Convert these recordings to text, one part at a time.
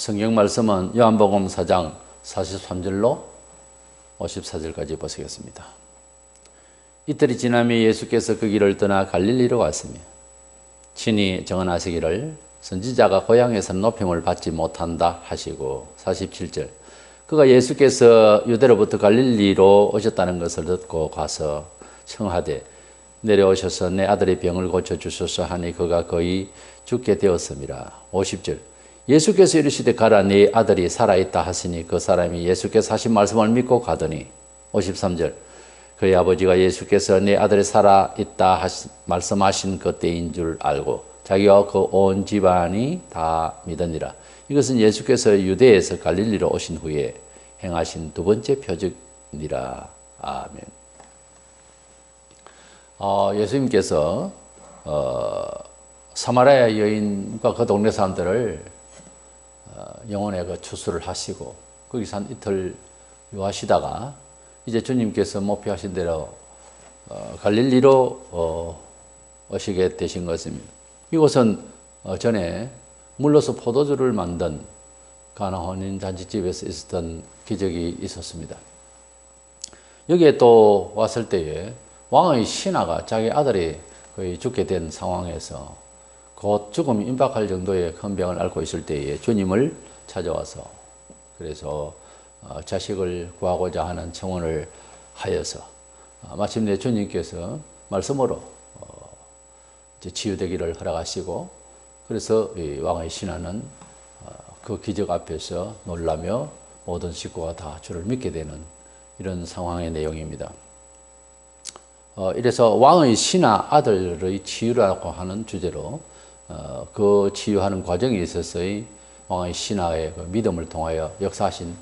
성경 말씀은 요한복음 4장 43절로 54절까지 보시겠습니다. 이틀이 지나며 예수께서 그 길을 떠나 갈릴리로 갔으며 친히 정언하시기를 선지자가 고향에서 높임을 받지 못한다 하시고 47절 그가 예수께서 유대로부터 갈릴리로 오셨다는 것을 듣고 가서 청하되 내려오셔서 내 아들의 병을 고쳐주소서 하니 그가 거의 죽게 되었음이라. 50절 예수께서 이르시되 가라 네 아들이 살아있다 하시니 그 사람이 예수께서 하신 말씀을 믿고 가더니 53절 그의 아버지가 예수께서 내 아들이 살아있다 말씀하신 그때인 줄 알고 자기와 그 온 집안이 다 믿으니라. 이것은 예수께서 유대에서 갈릴리로 오신 후에 행하신 두 번째 표적이니라. 아멘. 예수님께서 사마리아 여인과 그 동네 사람들을 영혼의 그 추수를 하시고 거기서 한 이틀 유하시다가 이제 주님께서 목표하신 대로 갈릴리로 오시게 되신 것입니다. 이곳은 전에 물로서 포도주를 만든 가나 혼인 잔치집에서 있었던 기적이 있었습니다. 여기에 또 왔을 때에 왕의 신하가 자기 아들이 거의 죽게 된 상황에서 곧 죽음이 임박할 정도의 큰 병을 앓고 있을 때에 주님을 찾아와서 그래서 자식을 구하고자 하는 청원을 하여서 마침내 주님께서 말씀으로 치유되기를 허락하시고 그래서 이 왕의 신하는 그 기적 앞에서 놀라며 모든 식구가 다 주를 믿게 되는 이런 상황의 내용입니다. 이래서 왕의 신하 아들의 치유라고 하는 주제로 그 치유하는 과정에 있어서의 왕의 신하의 그 믿음을 통하여 역사하신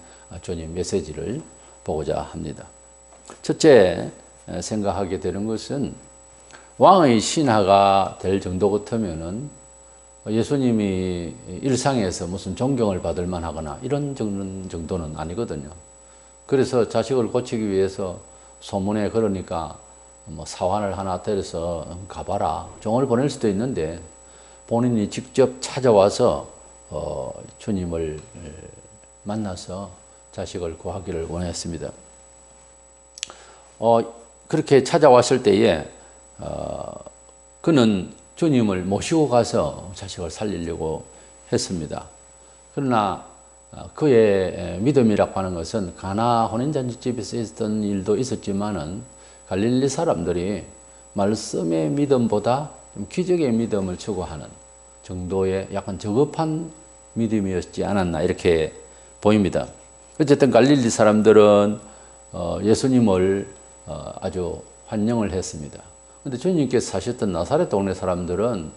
주님 메시지를 보고자 합니다. 첫째 생각하게 되는 것은 왕의 신하가 될 정도 같으면은 예수님이 일상에서 무슨 존경을 받을 만하거나 이런 정도는 아니거든요. 그래서 자식을 고치기 위해서 소문에 그러니까 뭐 사환을 하나 때려서 가봐라 종을 보낼 수도 있는데 본인이 직접 찾아와서 주님을 만나서 자식을 구하기를 원했습니다. 그렇게 찾아왔을 때에 그는 주님을 모시고 가서 자식을 살리려고 했습니다. 그러나 그의 믿음이라고 하는 것은 가나 혼인잔치집에서 있었던 일도 있었지만은 갈릴리 사람들이 말씀의 믿음보다 좀 기적의 믿음을 추구하는 정도의 약간 저급한 믿음이었지 않았나 이렇게 보입니다. 어쨌든 갈릴리 사람들은 예수님을 아주 환영을 했습니다. 그런데 주님께서 사셨던 나사렛 동네 사람들은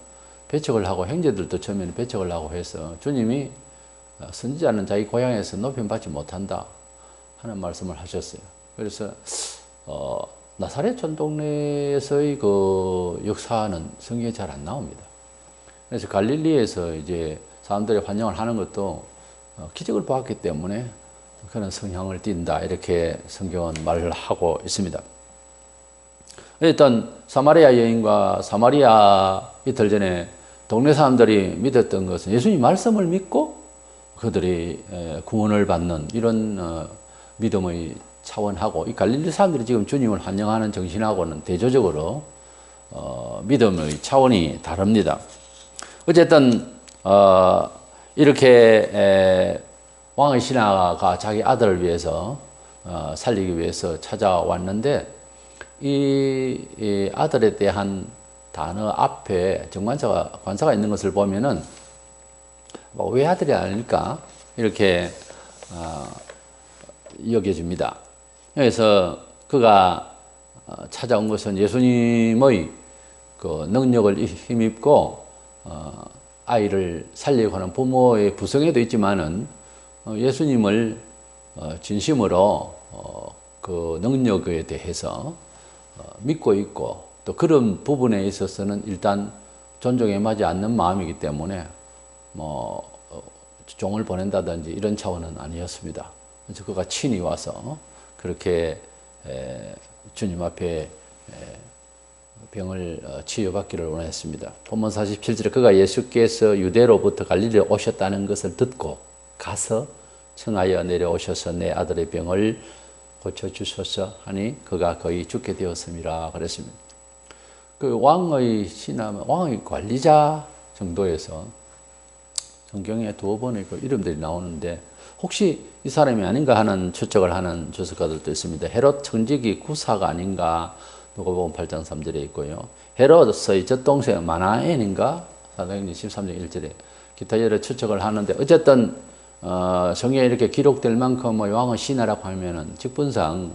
배척을 하고 형제들도 처음에는 배척을 하고 해서 주님이 선지자는 자기 고향에서 높임 받지 못한다 하는 말씀을 하셨어요. 그래서 나사렛 전 동네에서의 그 역사는 성경에 잘 안 나옵니다. 그래서 갈릴리에서 이제 사람들이 환영을 하는 것도 기적을 보았기 때문에 그런 성향을 띈다 이렇게 성경은 말을 하고 있습니다. 일단 사마리아 여인과 사마리아 이틀 전에 동네 사람들이 믿었던 것은 예수님 말씀을 믿고 그들이 구원을 받는 이런 믿음의 차원하고 이 갈릴리 사람들이 지금 주님을 환영하는 정신하고는 대조적으로 믿음의 차원이 다릅니다. 어쨌든 이렇게 왕의 신하가 자기 아들을 위해서 살리기 위해서 찾아왔는데 이 아들에 대한 단어 앞에 관사가 있는 것을 보면은 왜 아들이 아닐까 이렇게 여겨집니다. 그래서 그가 찾아온 것은 예수님의 그 능력을 힘입고 아이를 살리고 하는 부모의 부성에도 있지만은 예수님을 진심으로 그 능력에 대해서 믿고 있고 또 그런 부분에 있어서는 일단 존중에 맞지 않는 마음이기 때문에 뭐 종을 보낸다든지 이런 차원은 아니었습니다. 그래서 그가 친히 와서 그렇게 주님 앞에 병을 치유받기를 원했습니다. 본문 47절에 그가 예수께서 유대로부터 갈릴리에 오셨다는 것을 듣고 가서 청하여 내려오셔서 내 아들의 병을 고쳐주소서 하니 그가 거의 죽게 되었음이라 그랬습니다. 그 왕의 신하면 왕의 관리자 정도에서 성경에 두어 번의 그 이름들이 나오는데 혹시 이 사람이 아닌가 하는 추측을 하는 주석가들도 있습니다. 헤롯 청지기 구사가 아닌가 누가복음 8장 3절에 있고요. 헤롯의 젖동생 마나엔인가 사도행전 13장 1절에 기타 여러 추측을 하는데 어쨌든 성경에 이렇게 기록될 만큼 왕의 신하라고 하면은 직분상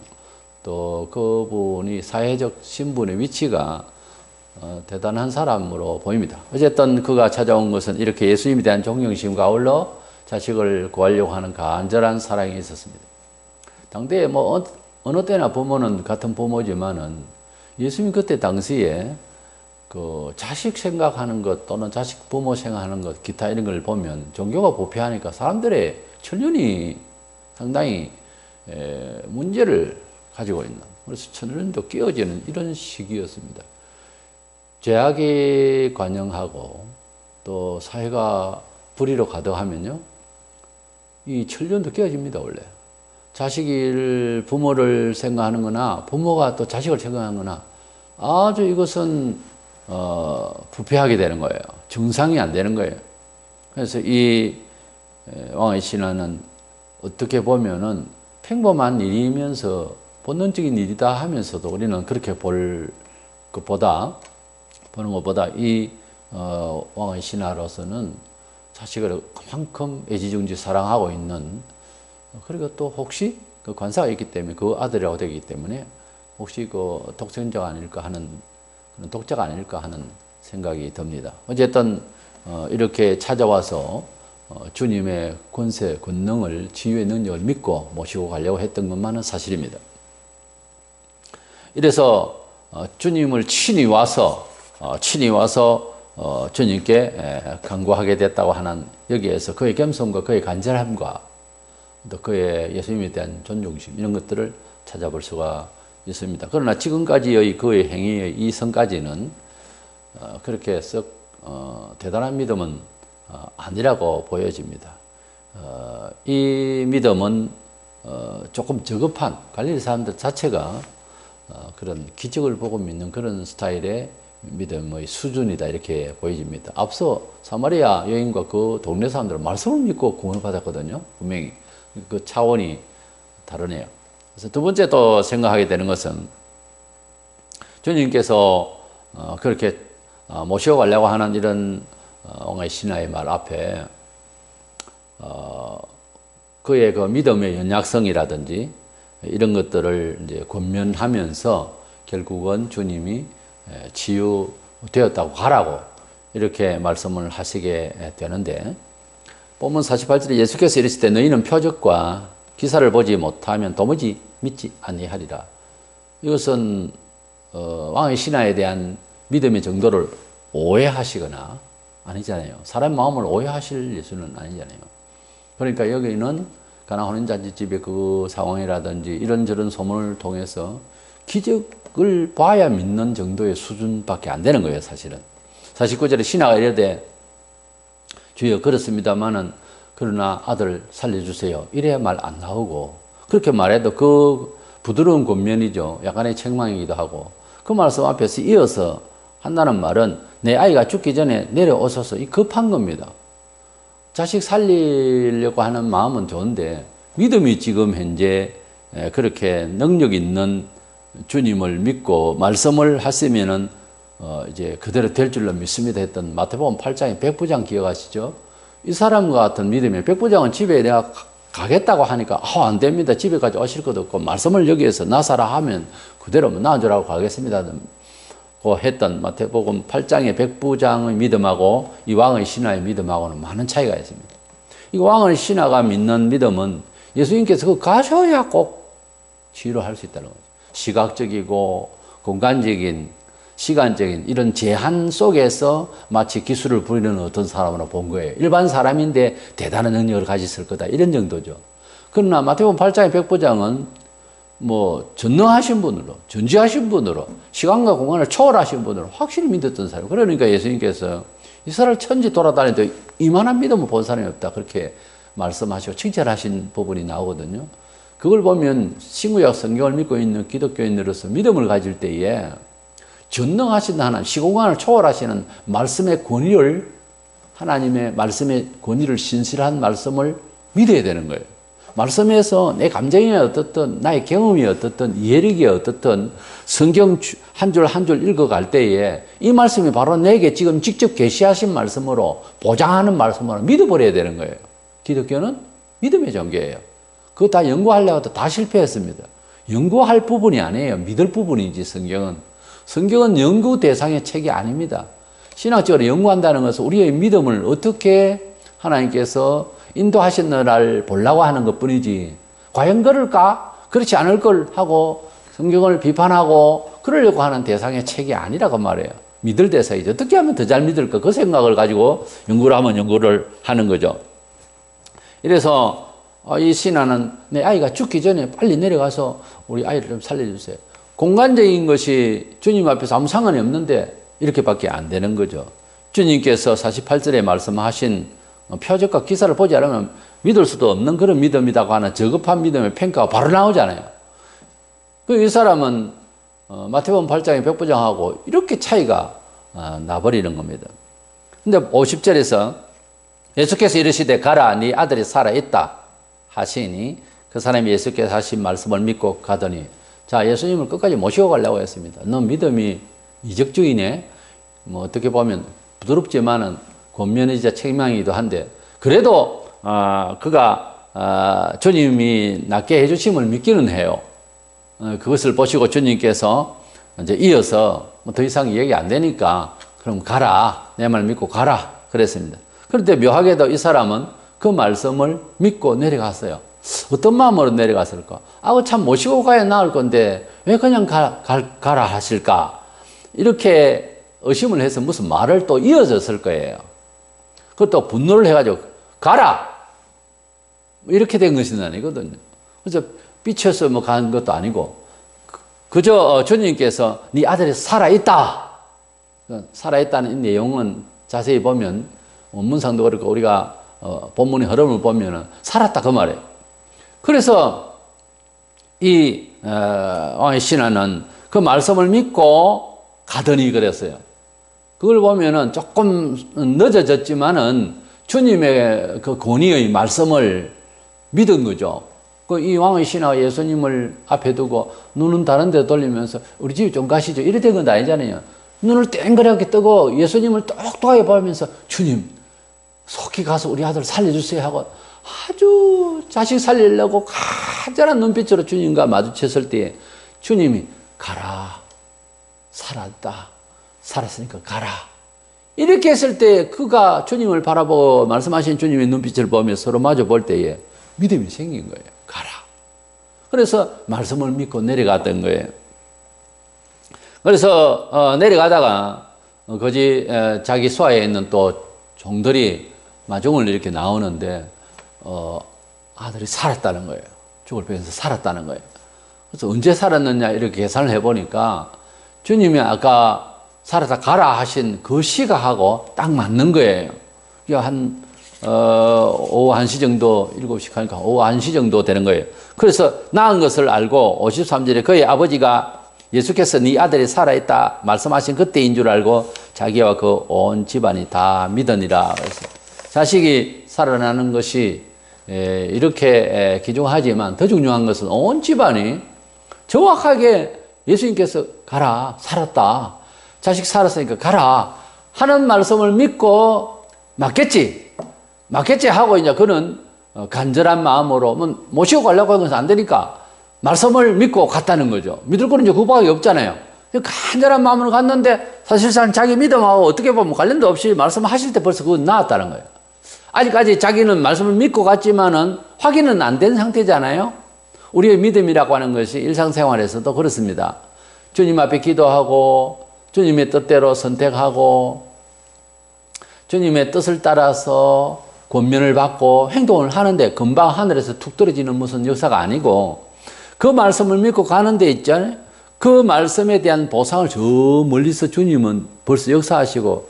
또 그분이 사회적 신분의 위치가 대단한 사람으로 보입니다. 어쨌든 그가 찾아온 것은 이렇게 예수님에 대한 존경심과 아울러 자식을 구하려고 하는 간절한 사랑이 있었습니다. 당대에 뭐 어느 때나 부모는 같은 부모지만은 예수님 그때 당시에 그 자식 생각하는 것 또는 자식 부모 생각하는 것 기타 이런 걸 보면 종교가 부패하니까 사람들의 천륜이 상당히 문제를 가지고 있는, 그래서 천륜도 깨어지는 이런 시기였습니다. 죄악이 관영하고 또 사회가 불의로 가득하면요 이 천륜도 깨어집니다. 원래 자식이 부모를 생각하는 거나 부모가 또 자식을 생각하는 거나 아주 이것은 부패하게 되는 거예요. 정상이 안 되는 거예요. 그래서 이 왕의 신하는 어떻게 보면은 평범한 일이면서 본능적인 일이다 하면서도 우리는 그렇게 보는 것보다 이 왕의 신하로서는 자식을 그만큼 애지중지 사랑하고 있는, 그리고 또 혹시 그 관사가 있기 때문에 그 아들이라고 되기 때문에 혹시 그 독생자가 아닐까 하는, 그런 독자가 아닐까 하는 생각이 듭니다. 어쨌든 이렇게 찾아와서 주님의 권세, 권능을, 치유의 능력을 믿고 모시고 가려고 했던 것만은 사실입니다. 이래서 주님을 친히 와서 주님께 간구하게 됐다고 하는 여기에서 그의 겸손과 그의 간절함과 또 그의 예수님에 대한 존중심 이런 것들을 찾아볼 수가 있습니다. 그러나 지금까지의 그의 행위의 이성까지는 그렇게 썩 대단한 믿음은 아니라고 보여집니다. 이 믿음은 조금 저급한 갈릴리 사람들 자체가 그런 기적을 보고 믿는 그런 스타일의 믿음의 수준이다 이렇게 보여집니다. 앞서 사마리아 여인과 그 동네 사람들은 말씀을 믿고 구원을 받았거든요. 분명히 그 차원이 다르네요. 그래서 두 번째 또 생각하게 되는 것은 주님께서 그렇게 모시고 가려고 하는 이런 왕의 신하의 말 앞에 그의 그 믿음의 연약성이라든지 이런 것들을 이제 권면하면서 결국은 주님이 치유되었다고 가라고 이렇게 말씀을 하시게 되는데, 본문 48절에 예수께서 이르실 때 너희는 표적과 기사를 보지 못하면 도무지 믿지 아니하리라. 이것은 왕의 신하에 대한 믿음의 정도를 오해하시거나 아니잖아요. 사람 마음을 오해하실 예수는 아니잖아요. 그러니까 여기는 가나 혼인잔치집의 그 상황이라든지 이런저런 소문을 통해서 기적을 봐야 믿는 정도의 수준밖에 안 되는 거예요, 사실은. 49절에 신하가 이르되 주여 그렇습니다마는 그러나 아들 살려주세요. 이래야 말 안 나오고, 그렇게 말해도 그 부드러운 권면이죠. 약간의 책망이기도 하고, 그 말씀 앞에서 이어서 한다는 말은 내 아이가 죽기 전에 내려오소서, 이 급한 겁니다. 자식 살리려고 하는 마음은 좋은데 믿음이 지금 현재 그렇게 능력 있는 주님을 믿고 말씀을 하시면은 이제 그대로 될 줄로 믿습니다 했던 마태복음 8장의 백부장 기억하시죠? 이 사람과 같은 믿음이, 백부장은 집에 내가 가겠다고 하니까 안 됩니다. 집에까지 오실 것도 없고 말씀을 여기에서 나사라 하면 그대로 나아주라고 가겠습니다 고 했던 마태복음 8장의 백부장의 믿음하고 이 왕의 신하의 믿음하고는 많은 차이가 있습니다. 이 왕의 신하가 믿는 믿음은 예수님께서 그 가셔야 꼭 치유할 수 있다는 거죠. 시각적이고 공간적인 시간적인 이런 제한 속에서 마치 기술을 부리는 어떤 사람으로 본 거예요. 일반 사람인데 대단한 능력을 가졌을 거다 이런 정도죠. 그러나 마태복음 8장의 백부장은 뭐 전능하신 분으로, 전지하신 분으로, 시간과 공간을 초월하신 분으로 확실히 믿었던 사람. 그러니까 예수님께서 이 사람을 천지 돌아다니는데 이만한 믿음을 본 사람이 없다 그렇게 말씀하시고 칭찬하신 부분이 나오거든요. 그걸 보면 신구약 성경을 믿고 있는 기독교인으로서 믿음을 가질 때에 전능하신 하나님, 시공간을 초월하시는 말씀의 권위를, 하나님의 말씀의 권위를, 신실한 말씀을 믿어야 되는 거예요. 말씀에서 내 감정이 어떻든 나의 경험이 어떻든 이해력이 어떻든 성경 한 줄 한 줄 읽어갈 때에 이 말씀이 바로 내게 지금 직접 계시하신 말씀으로, 보장하는 말씀으로 믿어버려야 되는 거예요. 기독교는 믿음의 종교예요. 그거 다 연구하려고 다 실패했습니다. 연구할 부분이 아니에요. 믿을 부분이지. 성경은 연구 대상의 책이 아닙니다. 신학적으로 연구한다는 것은 우리의 믿음을 어떻게 하나님께서 인도하셨느냐를 보려고 하는 것뿐이지, 과연 그럴까? 그렇지 않을 걸 하고 성경을 비판하고 그러려고 하는 대상의 책이 아니라고 말해요. 믿을 대상이죠. 어떻게 하면 더 잘 믿을까? 그 생각을 가지고 연구를 하면 연구를 하는 거죠. 이래서 이 신하는 내 아이가 죽기 전에 빨리 내려가서 우리 아이를 좀 살려주세요. 공간적인 것이 주님 앞에서 아무 상관이 없는데 이렇게밖에 안 되는 거죠. 주님께서 48절에 말씀하신 표적과 기사를 보지 않으면 믿을 수도 없는 그런 믿음이라고 하는 저급한 믿음의 평가가 바로 나오잖아요. 이 사람은 마태복음 8장의 백부장하고 이렇게 차이가 나버리는 겁니다. 근데 50절에서 예수께서 이르시되 가라, 네 아들이 살아있다 하시니 그 사람이 예수께서 하신 말씀을 믿고 가더니, 자, 예수님을 끝까지 모시고 가려고 했습니다. 너 믿음이 이적주의네. 뭐 어떻게 보면 부드럽지만은 권면이자 책망이기도 한데, 그래도 그가 주님이 낫게 해주심을 믿기는 해요. 그것을 보시고 주님께서 이제 이어서 뭐 더 이상 얘기 안 되니까 그럼 가라, 내 말 믿고 가라 그랬습니다. 그런데 묘하게도 이 사람은 그 말씀을 믿고 내려갔어요. 어떤 마음으로 내려갔을까? 참 모시고 가야 나을 건데 왜 그냥 가라 하실까? 이렇게 의심을 해서 무슨 말을 또 이어졌을 거예요. 그것도 분노를 해가지고 가라! 이렇게 된 것은 아니거든요. 그래서 삐쳐서 뭐 간 것도 아니고, 그저 주님께서 네 아들이 살아있다! 살아있다는 이 내용은 자세히 보면 원문상도 그렇고 우리가 본문의 흐름을 보면 살았다 그 말이에요. 그래서 이 왕의 신하는 그 말씀을 믿고 가더니 그랬어요. 그걸 보면은 조금 늦어졌지만은 주님의 그 권위의 말씀을 믿은 거죠. 이 왕의 신하가 예수님을 앞에 두고 눈은 다른 데 돌리면서 우리 집에 좀 가시죠. 이래 된 건 아니잖아요. 눈을 땡그랗게 뜨고 예수님을 똑똑하게 보면서 주님, 속히 가서 우리 아들 살려주세요 하고 아주 자식 살리려고 간절한 눈빛으로 주님과 마주쳤을 때 주님이 가라, 살았다. 살았으니까 가라. 이렇게 했을 때 그가 주님을 바라보고 말씀하신 주님의 눈빛을 보며 서로 마주 볼 때에 믿음이 생긴 거예요. 가라. 그래서 말씀을 믿고 내려갔던 거예요. 그래서 내려가다가 거기 자기 수하에 있는 또 종들이 마중을 이렇게 나오는데 아들이 살았다는 거예요. 죽을 병에서 살았다는 거예요. 그래서 언제 살았느냐 이렇게 계산을 해보니까 주님이 아까 살아서 가라 하신 그 시각하고 딱 맞는 거예요. 한 오후 1시 정도, 7시 가니까 오후 1시 정도 되는 거예요. 그래서 나은 것을 알고 53절에 그의 아버지가 예수께서 네 아들이 살아있다 말씀하신 그때인 줄 알고 자기와 그 온 집안이 다 믿으니라. 그래서 자식이 살아나는 것이 이렇게 귀중하지만 더 중요한 것은 온 집안이 정확하게 예수님께서 가라, 살았다, 자식 살았으니까 가라 하는 말씀을 믿고 맞겠지 하고 이제 그는 간절한 마음으로 모시고 가려고 하는 것은 안 되니까 말씀을 믿고 갔다는 거죠. 믿을 거는 이제 그거밖에 없잖아요. 간절한 마음으로 갔는데 사실상 자기 믿음하고 어떻게 보면 관련도 없이 말씀하실 때 벌써 그건 나왔다는 거예요. 아직까지 자기는 말씀을 믿고 갔지만은 확인은 안 된 상태잖아요. 우리의 믿음이라고 하는 것이 일상생활에서도 그렇습니다. 주님 앞에 기도하고 주님의 뜻대로 선택하고 주님의 뜻을 따라서 권면을 받고 행동을 하는데 금방 하늘에서 툭 떨어지는 무슨 역사가 아니고 그 말씀을 믿고 가는 데 있잖아요. 그 말씀에 대한 보상을 저 멀리서 주님은 벌써 역사하시고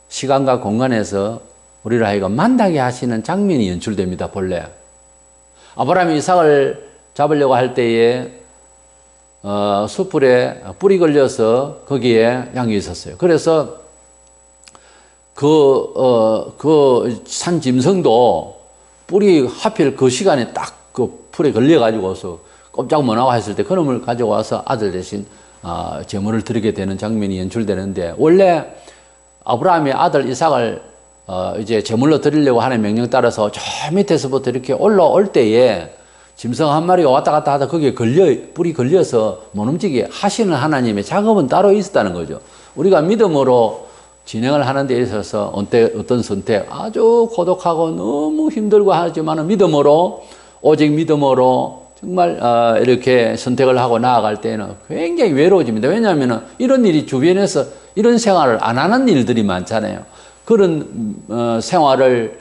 시간과 공간에서 우리를 하여금 만나게 하시는 장면이 연출됩니다. 본래 아브라함이 이삭을 잡으려고 할 때에 숯불에 뿔이 걸려서 거기에 양이 있었어요. 그래서 그 산 짐승도 뿔이 하필 그 시간에 딱 그 풀에 걸려가지고서 꼼짝 못하고 했을 때 그놈을 가져와서 아들 대신 제물을 드리게 되는 장면이 연출되는데, 원래 아브라함이 아들 이삭을 이제 제물로 드리려고 하는 명령 따라서 저 밑에서부터 이렇게 올라올 때에 짐승 한 마리가 왔다 갔다 하다 거기에 뿔이 걸려서 못 움직이게 하시는 하나님의 작업은 따로 있었다는 거죠. 우리가 믿음으로 진행을 하는 데 있어서 어떤 선택, 아주 고독하고 너무 힘들고 하지만 믿음으로, 오직 믿음으로 정말 이렇게 선택을 하고 나아갈 때는 굉장히 외로워집니다. 왜냐하면 이런 일이 주변에서 이런 생활을 안 하는 일들이 많잖아요. 그런 생활을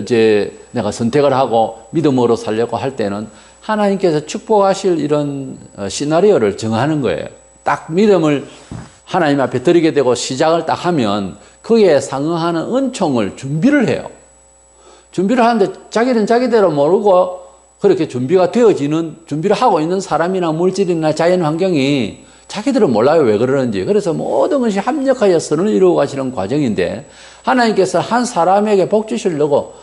이제 내가 선택을 하고 믿음으로 살려고 할 때는 하나님께서 축복하실 이런 시나리오를 정하는 거예요. 딱 믿음을 하나님 앞에 드리게 되고 시작을 딱 하면 거기에 상응하는 은총을 준비를 해요. 준비를 하는데 자기는 자기대로 모르고 그렇게 준비가 되어지는, 준비를 하고 있는 사람이나 물질이나 자연 환경이 자기들은 몰라요. 왜 그러는지. 그래서 모든 것이 합력하여 선을 이루어 가시는 과정인데, 하나님께서 한 사람에게 복 주시려고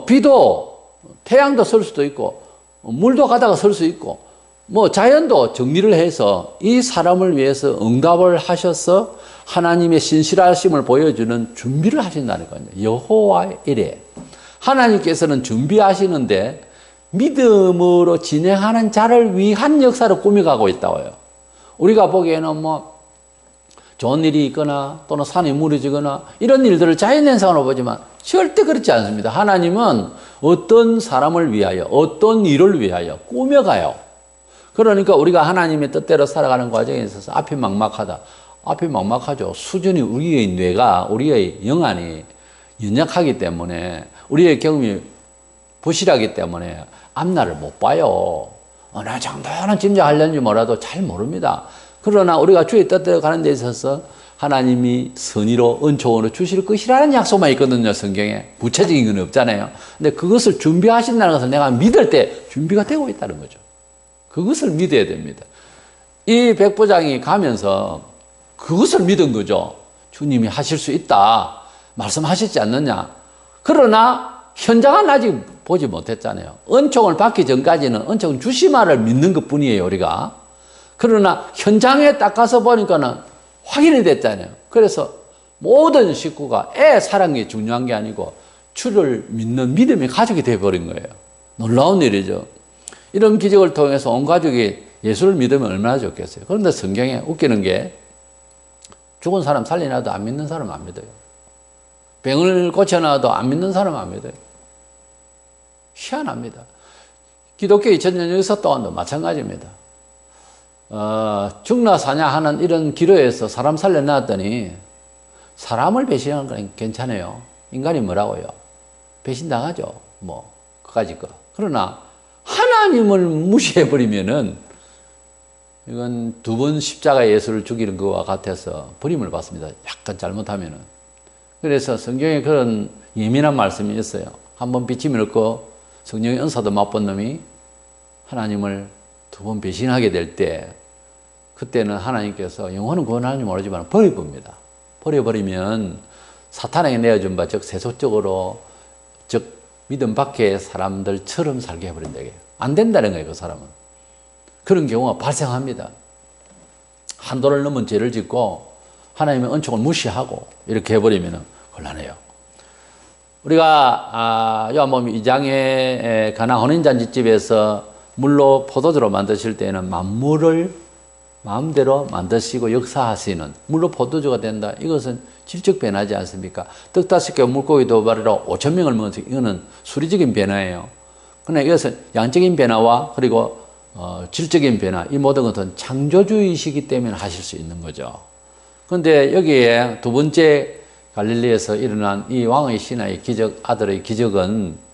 비도 태양도 설 수도 있고 물도 가다가 설 수 있고 뭐 자연도 정리를 해서 이 사람을 위해서 응답을 하셔서 하나님의 신실하심을 보여주는 준비를 하신다는 거예요. 여호와의 일에 하나님께서는 준비하시는데 믿음으로 진행하는 자를 위한 역사를 꾸며가고 있다고요. 우리가 보기에는 뭐 좋은 일이 있거나 또는 산이 무너지거나 이런 일들을 자연현상으로 보지만 절대 그렇지 않습니다. 하나님은 어떤 사람을 위하여, 어떤 일을 위하여 꾸며가요. 그러니까 우리가 하나님의 뜻대로 살아가는 과정에 있어서 앞이 막막하다. 앞이 막막하죠. 수준이, 우리의 뇌가, 우리의 영안이 연약하기 때문에, 우리의 경험이 부실하기 때문에 앞날을 못 봐요. 어느 정도는 짐작하려는지 몰라도 잘 모릅니다. 그러나 우리가 주의 뜻대로 가는 데 있어서 하나님이 선의로 은총으로 주실 것이라는 약속만 있거든요. 성경에 구체적인 건 없잖아요. 근데 그것을 준비하신다는 것을 내가 믿을 때 준비가 되고 있다는 거죠. 그것을 믿어야 됩니다. 이 백부장이 가면서 그것을 믿은 거죠. 주님이 하실 수 있다 말씀하시지 않느냐. 그러나 현장은 아직 보지 못했잖아요. 은총을 받기 전까지는 은총을 주시마를 믿는 것 뿐이에요, 우리가. 그러나 현장에 딱 가서 보니까는 확인이 됐잖아요. 그래서 모든 식구가 애 사랑이 중요한 게 아니고 주를 믿는 믿음의 가족이 되어버린 거예요. 놀라운 일이죠. 이런 기적을 통해서 온 가족이 예수를 믿으면 얼마나 좋겠어요. 그런데 성경에 웃기는 게 죽은 사람 살려놔도 안 믿는 사람 안 믿어요. 병을 고쳐놔도 안 믿는 사람 안 믿어요. 희한합니다. 기독교 2000년 역사 동안도 마찬가지입니다. 죽나 사냐 하는 이런 기로에서 사람 살려놨더니 사람을 배신하는 건 괜찮아요. 인간이 뭐라고요? 배신당하죠. 뭐 그까짓 거. 그러나 하나님을 무시해버리면은 이건 두 번 십자가 예수를 죽이는 것과 같아서 버림을 받습니다. 약간 잘못하면은. 그래서 성경에 그런 예민한 말씀이 있어요. 한번 비침을 얻고 성령의 은사도 맛본 놈이 하나님을 두 번 배신하게 될 때, 그때는 하나님께서 영혼은 구원하는지 모르지만 버려봅니다. 버려버리면 사탄에게 내어준 바, 즉 세속적으로, 즉 믿음 밖의 사람들처럼 살게 해버린다. 안 된다는 거예요, 그 사람은. 그런 경우가 발생합니다. 한도를 넘은 죄를 짓고 하나님의 은총을 무시하고 이렇게 해버리면 곤란해요. 우리가 요한복음 2장에 가나 혼인잔치집에서 물로 포도주로 만드실 때는 만물을 마음대로 만드시고 역사하시는, 물로 포도주가 된다. 이것은 질적 변화지 않습니까? 떡 5개 물고기 2마리로 5,000명을 먹어서 이거는 수리적인 변화예요. 그러나 이것은 양적인 변화와 그리고 질적인 변화, 이 모든 것은 창조주의시기 때문에 하실 수 있는 거죠. 그런데 여기에 두 번째 갈릴리에서 일어난 이 왕의 신하의 기적, 아들의 기적은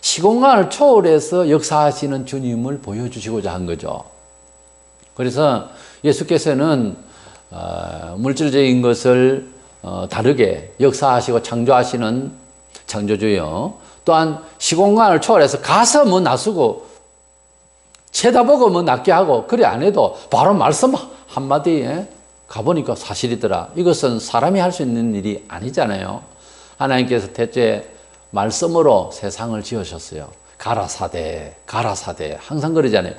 시공간을 초월해서 역사하시는 주님을 보여주시고자 한 거죠. 그래서 예수께서는 물질적인 것을 다르게 역사하시고 창조하시는 창조주요. 또한 시공간을 초월해서 가서 뭐 나서고 쳐다보고 뭐 낫게 하고 그래 안 해도 바로 말씀 한마디에 가보니까 사실이더라. 이것은 사람이 할 수 있는 일이 아니잖아요. 하나님께서 대체 말씀으로 세상을 지으셨어요. 가라사대, 가라사대 항상 그러잖아요.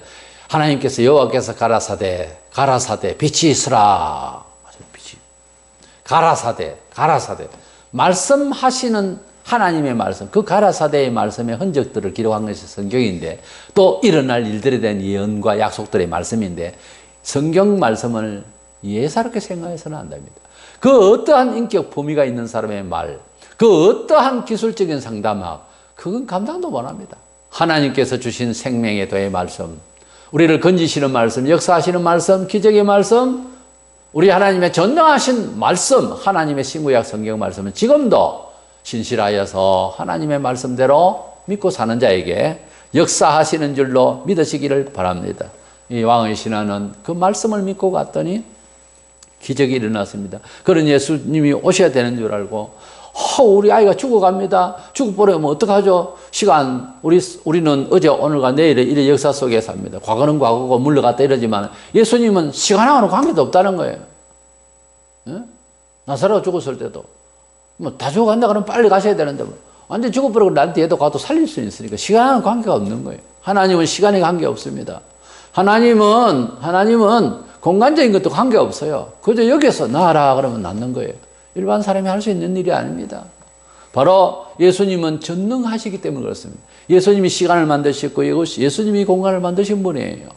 하나님께서 여호와께서 가라사대, 가라사대 빛이 있으라. 빛이. 가라사대, 가라사대. 말씀하시는 하나님의 말씀, 그 가라사대의 말씀의 흔적들을 기록한 것이 성경인데 또 일어날 일들에 대한 예언과 약속들의 말씀인데 성경 말씀을 예사롭게 생각해서는 안 됩니다. 그 어떠한 인격 범위가 있는 사람의 말, 그 어떠한 기술적인 상담학, 그건 감당도 못합니다. 하나님께서 주신 생명의 도의 말씀, 우리를 건지시는 말씀, 역사하시는 말씀, 기적의 말씀, 우리 하나님의 전능하신 말씀, 하나님의 신구약 성경 말씀은 지금도 신실하여서 하나님의 말씀대로 믿고 사는 자에게 역사하시는 줄로 믿으시기를 바랍니다. 이 왕의 신하는 그 말씀을 믿고 갔더니 기적이 일어났습니다. 그런 예수님이 오셔야 되는 줄 알고 우리 아이가 죽어갑니다. 죽어버리면 어떡하죠? 시간 우리는 어제 오늘과 내일의 이래 역사 속에 삽니다. 과거는 과거고 물러갔다 이러지만 예수님은 시간하고는 관계도 없다는 거예요. 예? 나사로가 죽었을 때도 뭐 다 죽어간다 그러면 빨리 가셔야 되는데 뭐 완전 죽어버리고 난 뒤에도 가도 살릴 수 있으니까 시간하고는 관계가 없는 거예요. 하나님은 시간에 관계 없습니다. 하나님은 공간적인 것도 관계 없어요. 그저 여기서 나아라 그러면 낫는 거예요. 일반 사람이 할 수 있는 일이 아닙니다. 바로 예수님은 전능하시기 때문에 그렇습니다. 예수님이 시간을 만드셨고 예수님이 공간을 만드신 분이에요.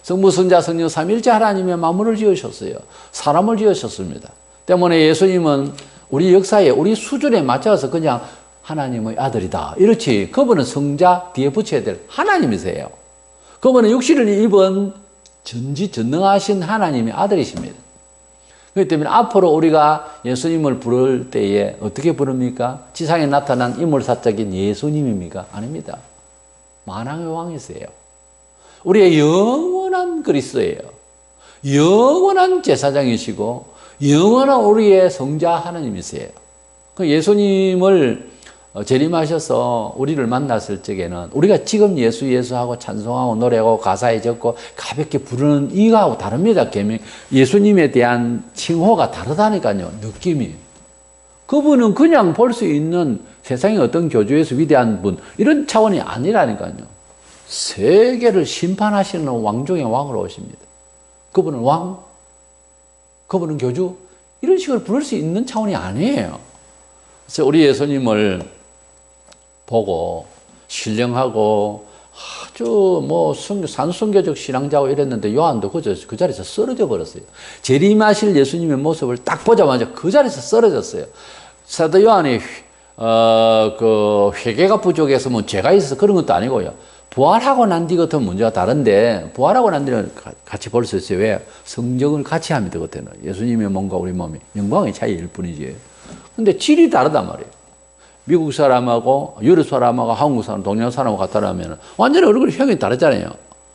성부, 성자, 성령 삼위일체 하나님의 만물을 지으셨어요. 사람을 지으셨습니다. 때문에 예수님은 우리 역사에 우리 수준에 맞춰서 그냥 하나님의 아들이다. 이렇지. 그분은 성자 뒤에 붙여야 될 하나님이세요. 그분은 육신을 입은 전지전능하신 하나님의 아들이십니다. 그렇기 때문에 앞으로 우리가 예수님을 부를 때에 어떻게 부릅니까? 지상에 나타난 인물사적인 예수님입니까? 아닙니다. 만왕의 왕이세요. 우리의 영원한 그리스도예요. 영원한 제사장이시고 영원한 우리의 성자 하나님이세요. 그 예수님을 재림하셔서 우리를 만났을 적에는 우리가 지금 예수하고 찬송하고 노래하고 가사에 적고 가볍게 부르는 이거하고 다릅니다. 예수님에 대한 칭호가 다르다니까요. 느낌이. 그분은 그냥 볼 수 있는 세상의 어떤 교주에서 위대한 분 이런 차원이 아니라니까요. 세계를 심판하시는 왕중의 왕으로 오십니다. 그분은 왕, 그분은 교주 이런 식으로 부를 수 있는 차원이 아니에요. 그래서 우리 예수님을 보고 신령하고 아주 뭐 산순교적 신앙자고 이랬는데 요한도 그 자리에서 쓰러져 버렸어요. 재림하실 예수님의 모습을 딱 보자마자 그 자리에서 쓰러졌어요. 사도 요한이 그 회개가 부족해서 뭐 죄가 있어서 그런 것도 아니고요. 부활하고 난 뒤 같은 문제가 다른데 부활하고 난 뒤는 같이 볼 수 있어요. 왜? 성적을 같이 합니다. 그때는 예수님의 몸과 우리 몸이 영광의 차이일 뿐이지. 근데 질이 다르단 말이에요. 미국 사람하고 유럽 사람하고 한국 사람, 동양 사람하고 같다라면 완전히 얼굴 형이 다르잖아요.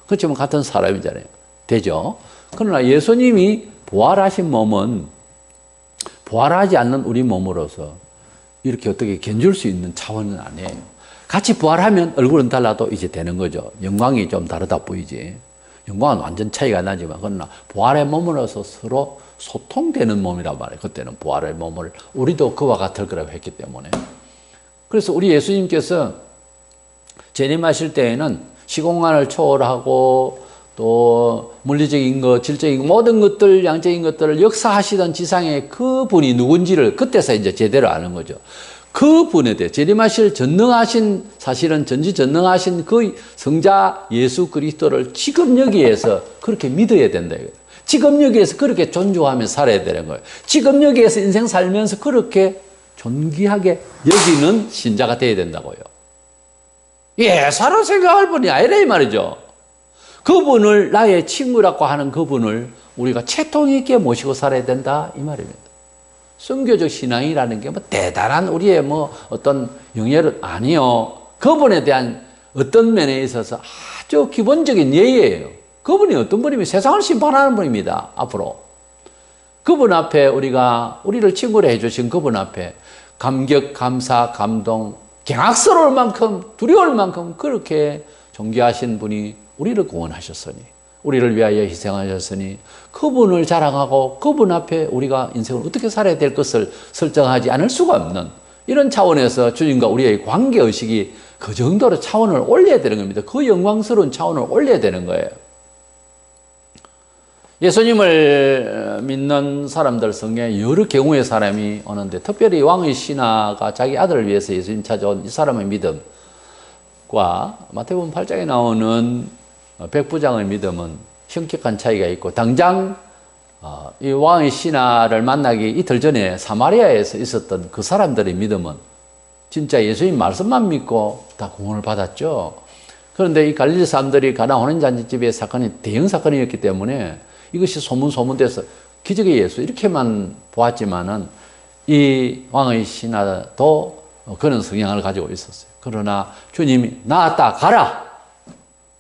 그렇지만 같은 사람이잖아요. 되죠? 그러나 예수님이 부활하신 몸은 부활하지 않는 우리 몸으로서 이렇게 어떻게 견줄 수 있는 차원은 아니에요. 같이 부활하면 얼굴은 달라도 이제 되는 거죠. 영광이 좀 다르다 보이지. 영광은 완전 차이가 나지만 그러나 부활의 몸으로서 서로 소통되는 몸이란 말이에요. 그때는 부활의 몸을 우리도 그와 같을 거라고 했기 때문에. 그래서 우리 예수님께서 재림하실 때에는 시공간을 초월하고 또 물리적인 것, 질적인 것, 모든 것들, 양적인 것들을 역사하시던 지상의 그 분이 누군지를 그때서 이제 제대로 아는 거죠. 그 분에 대해 재림하실 전능하신 사실은 전지전능하신 그 성자 예수 그리스도를 지금 여기에서 그렇게 믿어야 된다. 지금 여기에서 그렇게 존중하며 살아야 되는 거예요. 지금 여기에서 인생 살면서 그렇게 존귀하게 여기는 신자가 되어야 된다고요. 예사로 생각할 분이 아니라 이 말이죠. 그분을 나의 친구라고 하는 그분을 우리가 채통 있게 모시고 살아야 된다 이 말입니다. 선교적 신앙이라는 게 뭐 대단한 우리의 뭐 어떤 영예는 아니요. 그분에 대한 어떤 면에 있어서 아주 기본적인 예의예요. 그분이 어떤 분이면 세상을 심판하는 분입니다. 앞으로. 그분 앞에 우리를 친구로 해주신 그분 앞에 감격, 감사, 감동, 경악스러울 만큼, 두려울 만큼 그렇게 존귀하신 분이 우리를 구원하셨으니, 우리를 위하여 희생하셨으니, 그분을 자랑하고 그분 앞에 우리가 인생을 어떻게 살아야 될 것을 설정하지 않을 수가 없는 이런 차원에서 주님과 우리의 관계의식이 그 정도로 차원을 올려야 되는 겁니다. 그 영광스러운 차원을 올려야 되는 거예요. 예수님을 믿는 사람들 중에 여러 경우의 사람이 오는데, 특별히 왕의 신하가 자기 아들을 위해서 예수님 찾아온 이 사람의 믿음과 마태복음 8장에 나오는 백부장의 믿음은 현격한 차이가 있고, 당장 이 왕의 신하를 만나기 이틀 전에 사마리아에서 있었던 그 사람들의 믿음은 진짜 예수님 말씀만 믿고 다 구원을 받았죠. 그런데 이 갈릴리 사람들이 가나 혼인잔치집의 사건이 대형 사건이었기 때문에 이것이 소문돼서 기적의 예수 이렇게만 보았지만은 이 왕의 신하도 그런 성향을 가지고 있었어요. 그러나 주님이 나았다 가라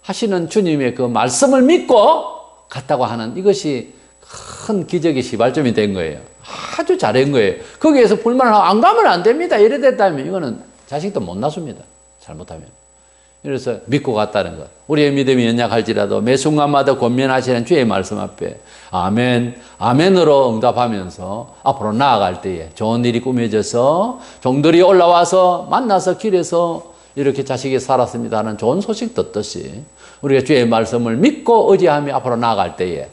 하시는 주님의 그 말씀을 믿고 갔다고 하는 이것이 큰 기적의 시발점이 된 거예요. 아주 잘한 거예요. 거기에서 불만을 하고 안 가면 안 됩니다. 이래 됐다면 이거는 자식도 못 낳습니다. 잘못하면. 그래서 믿고 갔다는 것. 우리의 믿음이 연약할지라도 매 순간마다 권면하시는 주의 말씀 앞에 아멘, 아멘으로 응답하면서 앞으로 나아갈 때에 좋은 일이 꾸며져서 종들이 올라와서 만나서 길에서 이렇게 자식이 살았습니다 하는 좋은 소식 듣듯이 우리가 주의 말씀을 믿고 의지하며 앞으로 나아갈 때에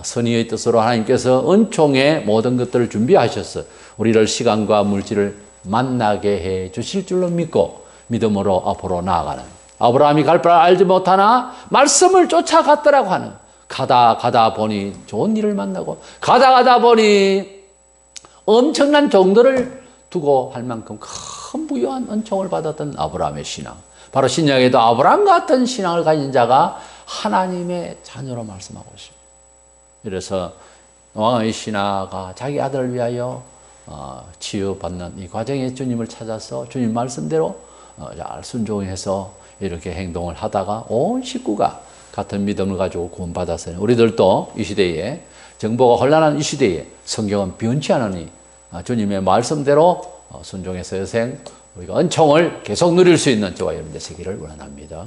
선의의 뜻으로 하나님께서 은총의 모든 것들을 준비하셔서 우리를 시간과 물질을 만나게 해 주실 줄로 믿고 믿음으로 앞으로 나아가는, 아브라함이 갈 바를 알지 못하나 말씀을 쫓아갔더라고 하는, 가다 보니 좋은 일을 만나고 가다 보니 엄청난 종들을 두고 할 만큼 큰 부유한 은총을 받았던 아브라함의 신앙, 바로 신약에도 아브라함 같은 신앙을 가진 자가 하나님의 자녀로 말씀하고 있습니다. 그래서 왕의 신하가 자기 아들을 위하여 치유받는 이 과정에 주님을 찾아서 주님 말씀대로 잘 순종해서 이렇게 행동을 하다가 온 식구가 같은 믿음을 가지고 구원받았어요. 우리들도 이 시대에, 정보가 혼란한 이 시대에 성경은 변치 않으니 주님의 말씀대로 순종해서 여생 우리가 은총을 계속 누릴 수 있는 저와 여러분들 되시기를 원합니다.